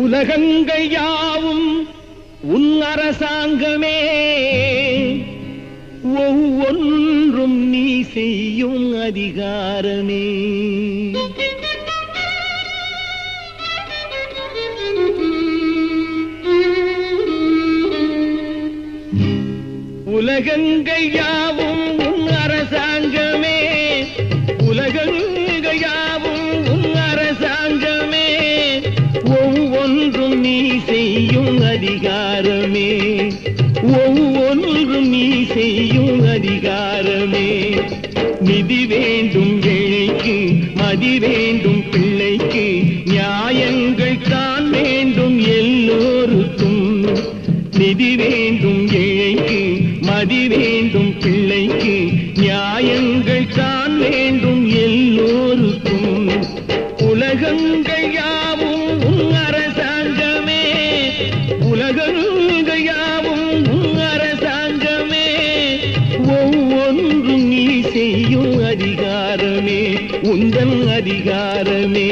உலகங்கள் யாவும் உன் அரசாங்கமே, ஒவ்வொன்றும் நீ செய்யும் அதிகாரமே. உலகங்கள் யாவும் உன் அரசாங்கமே, உலகங்கள் யாவும் உன் அரசாங்கமே, ஒவ்வொன்றும் நீ செய்யும் அதிகாரமே, ஒவ்வொன்றும் நீ செய்யும் அதிகாரமே. நிதி வேண்டும் ஏழைக்கு, மதி வேண்டும் பிள்ளைக்கு, நியாயங்கள் தான் வேண்டும் எல்லோருக்கும். நிதி வேண்டும் ஏழைக்கு, மதி வேண்டும் பிள்ளைக்கு, நியாயங்கள் தான் வேண்டும் எல்லோருக்கும். உலகங்கள் யாவும் உன் அரசாங்கமே, உலகங்கள் யாவும் உன் அரசாங்கமே, ஒவ்வொன்றும் நீ செய்யும் அதிகாரமே, உந்தன் அதிகாரமே.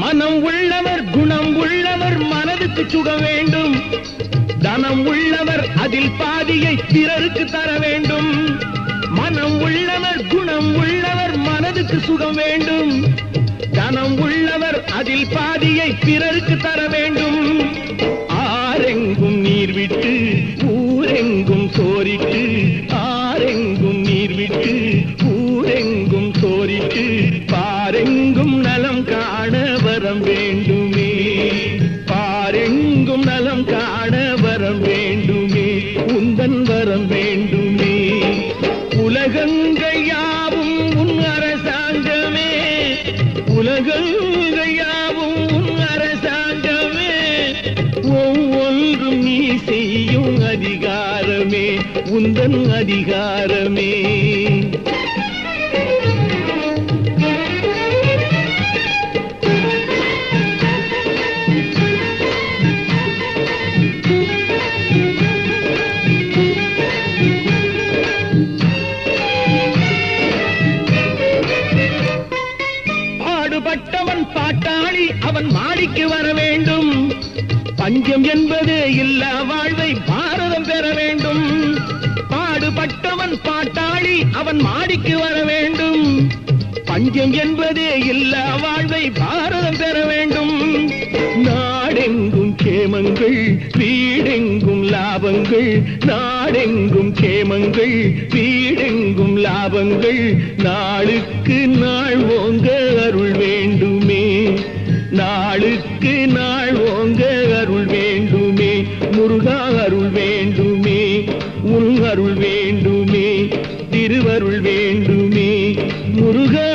மனம் உள்ளவர் குணம் உள்ளவர் மனதுக்கு சுக வேண்டும், தனம் உள்ளவர் அதில் பாதியை பிறருக்கு தர வேண்டும். மனம் உள்ளவர் குணம் உள்ளவர் மனதுக்கு சுகம் வேண்டும், தனம் உள்ளவர் அதில் பாதியை பிறருக்கு தர வேண்டும். ஆரெங்கும் நீர் விட்டு ஊரெங்கும் சோரிட்டு, ஆரெங்கும் நீர் விட்டு ஊரெங்கும் சோரிட்டு, பாரெங்கும் நலம் காண வரம் வேண்டுமே, பாரெங்கும் நலம் காண வரம் வேண்டுமே, உந்தன் வரம் வேண்டுமே. உலகங்கள் யாவும் உன் அரசாங்கமே, உலகங்கள் யாவும் உன் அரசாங்கமே, ஒவ்வொன்றும் நீ செய்யும் அதிகாரமே, உந்தன் அதிகாரமே. பாடுபட்டவன் பாட்டாளி அவன் மாடிக்கு வர வேண்டும், பஞ்சம் என்பது இல்லா வாழ்வை பாரதம் பெற வேண்டும். பாடுபட்டவன் பாட்டாளி அவன் மாடிக்கு வர வேண்டும், பஞ்சம் என்பது இல்லா வாழ்வை பாரதம் பெற வேண்டும். நாடெங்கும் கேமங்கள் வீடெங்கும் லாபங்கள், நாடெங்கும் கேமங்கள் வீடெங்கும் லாபங்கள், நாளுக்கு நாள் ஓங்க அருள் வேண்டுமே, நாளுக்கு நாள் ஓங்க அருள் வேண்டுமே, முருகா அருள் வேண்டுமே, உன் அருள் வேண்டுமே, திருவருள் வேண்டுமே, முருகா